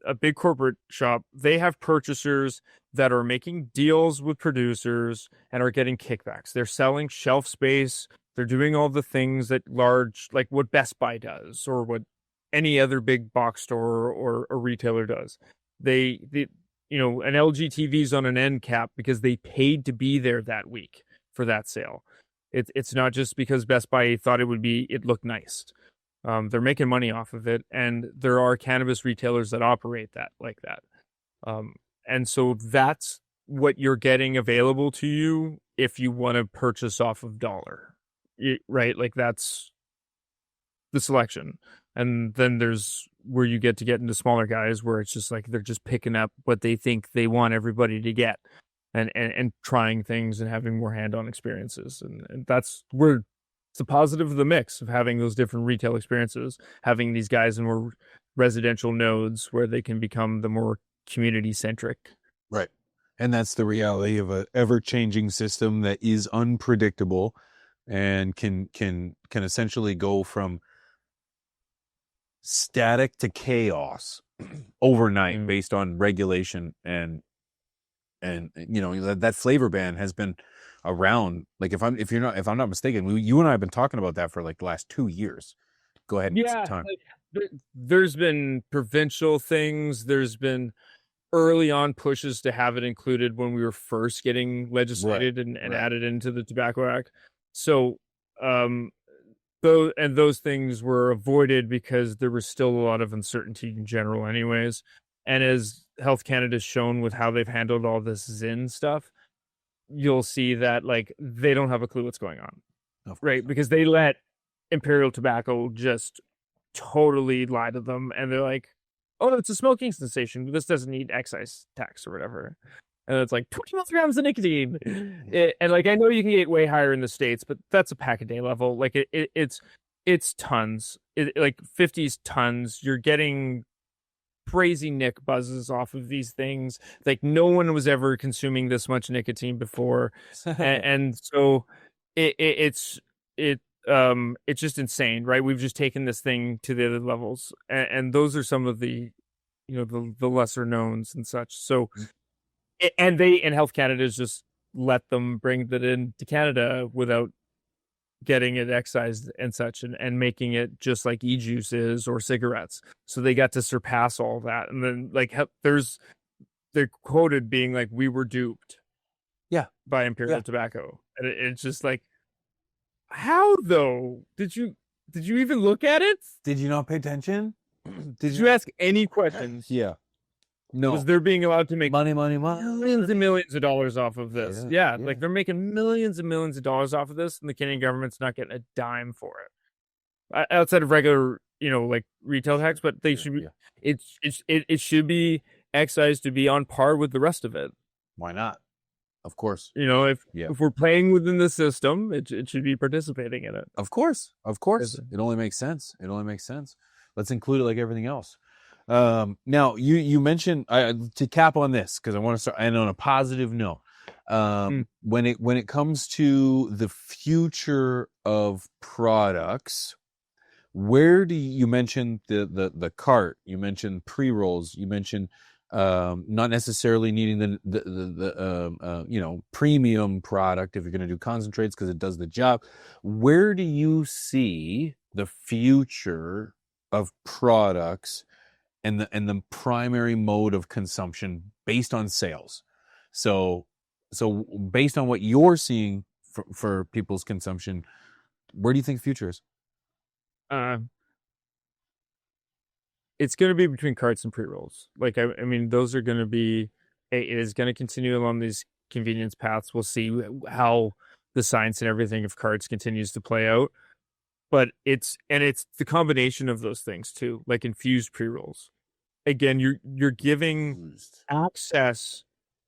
a big corporate shop, they have purchasers that are making deals with producers and are getting kickbacks. They're selling shelf space. They're doing all the things that large, like what Best Buy does or what any other big box store or a retailer does. They an LG TV's on an end cap because they paid to be there that week for that sale. It's not just because Best Buy thought it looked nice. They're making money off of it, and there are cannabis retailers that operate that like that. And so that's what you're getting available to you if you want to purchase off of dollar, right? Like that's the selection. And then there's where you get into smaller guys where it's just like they're just picking up what they think they want everybody to get and trying things and having more hand-on experiences. And that's where it's a positive of the mix of having those different retail experiences, having these guys in more residential nodes where they can become the more community-centric. Right. And that's the reality of a ever-changing system that is unpredictable and can essentially go from static to chaos overnight based on regulation and that flavor ban has been around. Like if I'm not mistaken, you and I have been talking about that for like the last 2 years. Go ahead and get some time. Like, there's been provincial things. There's been early on pushes to have it included when we were first getting legislated and added into the Tobacco Act. So, those things were avoided because there was still a lot of uncertainty in general anyways. And as Health Canada's shown with how they've handled all this Zyn stuff, you'll see that like they don't have a clue what's going on, right? Because they let Imperial Tobacco just totally lie to them, and they're like, "Oh, it's a smoking cessation. This doesn't need excise tax or whatever." And it's like 20 milligrams of nicotine, and like I know you can get way higher in the States, but that's a pack a day level. Like it's tons, like 50s tons. You're getting crazy nick buzzes off of these things. Like no one was ever consuming this much nicotine before, and so it's just insane, right? We've just taken this thing to the other levels, and those are some of the, the lesser knowns and such. So, and Health Canada has just let them bring that into Canada without getting it excised and such, and making it just like e-juice is or cigarettes. So they got to surpass all that, and then like they're quoted being like, "We were duped, by Imperial Tobacco," and it's just like, how though? Did you even look at it? Did you not pay attention? Did you ask any questions? Yeah. No. Was they're being allowed to make money. millions and millions of dollars off of this? Yeah, like they're making millions and millions of dollars off of this, and the Canadian government's not getting a dime for it, outside of regular, like retail tax. But they should be. It should be excised to be on par with the rest of it. Why not? Of course. If we're playing within the system, it should be participating in it. Of course. It only makes sense. Let's include it like everything else. Now you mentioned, to cap on this, because I want to start, and on a positive note, when it comes to the future of products, where do you mention the cart? You mentioned pre-rolls. You mentioned not necessarily needing the premium product if you're going to do concentrates, because it does the job. Where do you see the future of products and the primary mode of consumption based on sales? So based on what you're seeing for people's consumption, where do you think the future is? It's going to be between carts and pre-rolls. Like, I mean, those are going to be, it is going to continue along these convenience paths. We'll see how the science and everything of carts continues to play out. But it's the combination of those things too, like infused pre-rolls. Again, you're giving access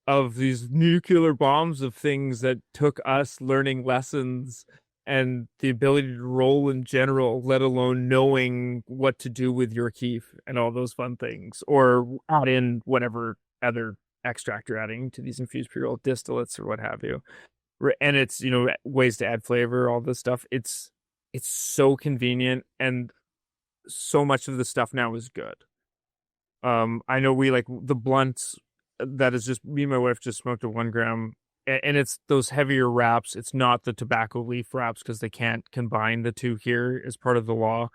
of these nuclear bombs of things that took us learning lessons and the ability to roll in general, let alone knowing what to do with your keef and all those fun things, or add in whatever other extract you're adding to these infused pre-roll distillates or what have you. And it's, ways to add flavor, all this stuff. It's so convenient, and so much of the stuff now is good. I know we like the blunts that is just, me and my wife just smoked a 1 gram, and it's those heavier wraps. It's not the tobacco leaf wraps, because they can't combine the two here as part of the law.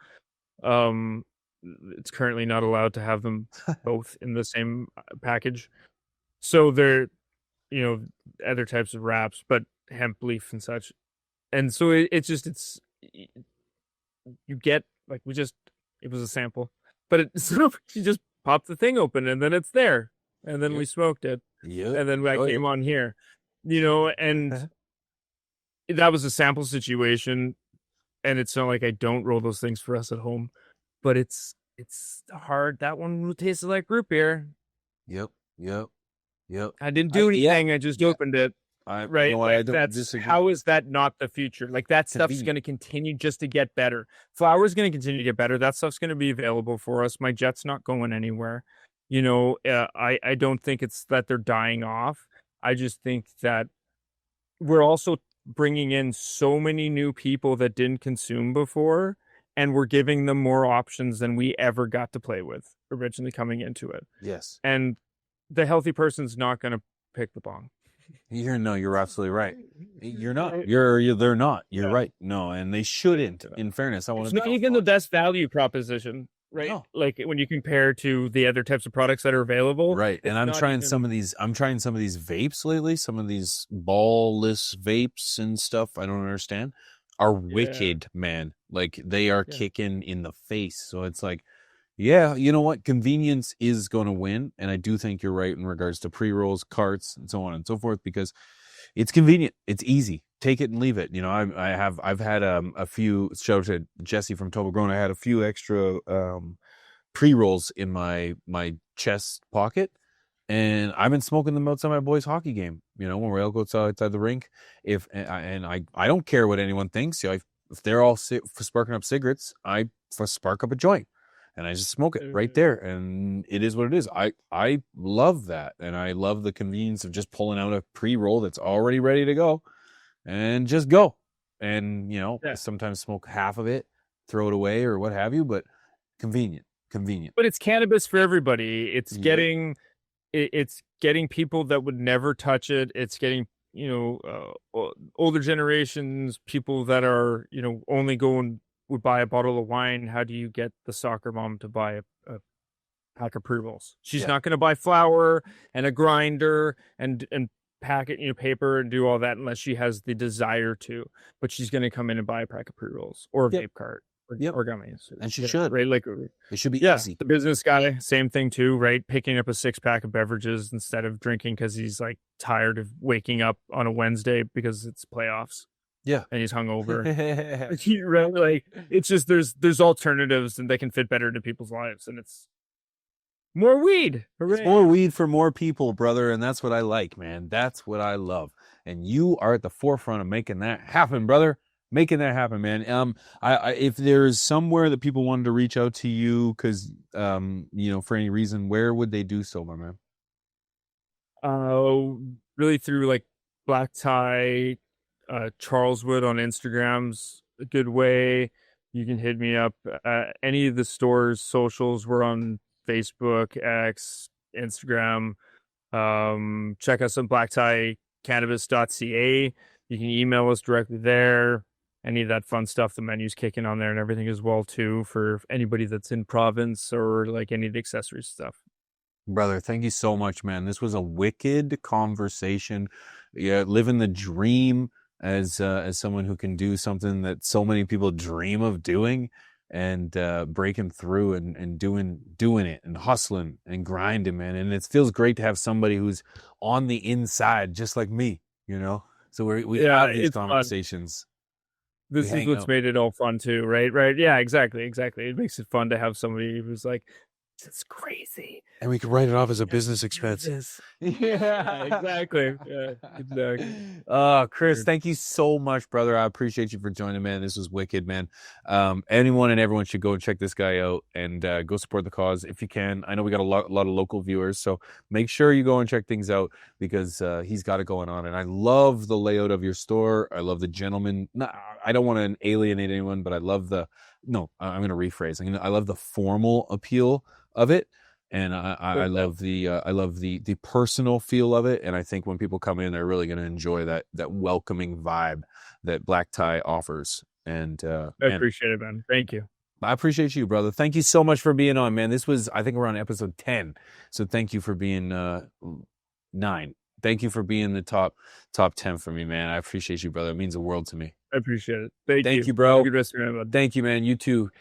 It's currently not allowed to have them both in the same package. So they're, other types of wraps, but hemp leaf and such. And so you get, like, it was a sample, but you just pop the thing open and then it's there. And then we smoked it. Yeah. And then I came on here, and that was a sample situation. And it's not like I don't roll those things for us at home, but it's hard. That one tasted like root beer. Yep. I didn't do anything. I just opened it. Right. No, I don't disagree. How is that not the future? Like, that stuff's going to continue just to get better. Flour is going to continue to get better. That stuff's going to be available for us. My jet's not going anywhere. I don't think it's that they're dying off. I just think that we're also bringing in so many new people that didn't consume before, and we're giving them more options than we ever got to play with originally coming into it. Yes. And the healthy person's not going to pick the bong. You're absolutely right. You're not. They're not. You're right. No, and they shouldn't. In fairness, it's not even the best value proposition, right? No. Like, when you compare to the other types of products that are available, right? And I'm trying some of these vapes lately. Some of these ballless vapes and stuff, I don't understand, are wicked, man. Like, they are kicking in the face. So it's like, yeah, you know what? Convenience is going to win. And I do think you're right in regards to pre-rolls, carts, and so on and so forth, because it's convenient. It's easy. Take it and leave it. I've had a few, shout out to Jesse from Toba Grown. I had a few extra pre-rolls in my chest pocket, and I've been smoking them outside my boys' hockey game. When we all go outside the rink, I don't care what anyone thinks. If they're all sparking up cigarettes, I spark up a joint. And I just smoke it right there, and it is what it is. I love that, and I love the convenience of just pulling out a pre-roll that's already ready to go, and just go. and sometimes smoke half of it, throw it away or what have you, but convenient. But it's cannabis for everybody. It's getting people that would never touch it. It's getting older generations, people that are only would buy a bottle of wine. How do you get the soccer mom to buy a pack of pre-rolls? She's not going to buy flour and a grinder and pack it, paper and do all that unless she has the desire to. But she's going to come in and buy a pack of pre-rolls or a vape cart or gummies. And she should. Right? Like it should be easy. The business guy, same thing too, right? Picking up a 6-pack of beverages instead of drinking because he's like tired of waking up on a Wednesday because it's playoffs. Yeah. And he's hungover. Right? Like it's just there's alternatives and they can fit better into people's lives, and it's more weed. Hooray. It's more weed for more people, brother, and that's what I like, man. That's what I love. And you are at the forefront of making that happen, brother. Making that happen, man. If there's somewhere that people wanted to reach out to you, because for any reason, where would they do so, my man? Really through like Black Tie, Charleswood on Instagram's a good way. You can hit me up. Any of the stores' socials. We're on Facebook, X, Instagram. Check us on BlackTieCannabis.ca. You can email us directly there. Any of that fun stuff, the menu's kicking on there and everything as well too, for anybody that's in province or like any of the accessories stuff. Brother, thank you so much, man. This was a wicked conversation. Yeah, living the dream as someone who can do something that so many people dream of doing, and breaking through and doing it and hustling and grinding, man. And it feels great to have somebody who's on the inside, just like me, So we have these conversations. Fun. This is what's made it all fun too, right? Yeah, exactly. It makes it fun to have somebody who's like, it's crazy. And we can write it off as a business expense. Yeah, exactly. Yeah, exactly. Chris, thank you so much, brother. I appreciate you for joining, man. This was wicked, man. Anyone and everyone should go and check this guy out and go support the cause if you can. I know we got a lot of local viewers, so make sure you go and check things out because he's got it going on. And I love the layout of your store. I love the gentleman. I don't want to alienate anyone, but I love I'm going to rephrase. I love the formal appeal of it, and I love the personal feel of it. And I think when people come in, they're really going to enjoy that welcoming vibe that Black Tie offers. And I appreciate it, man. Thank you. I appreciate you, brother. Thank you so much for being on, man. This was, I think we're on episode 10, so thank you for being 9. Thank you for being the top 10 for me, man. I appreciate you, brother. It means the world to me. I appreciate it. Thank you, bro. Have a good rest of your night, bud. Thank you, man. You too.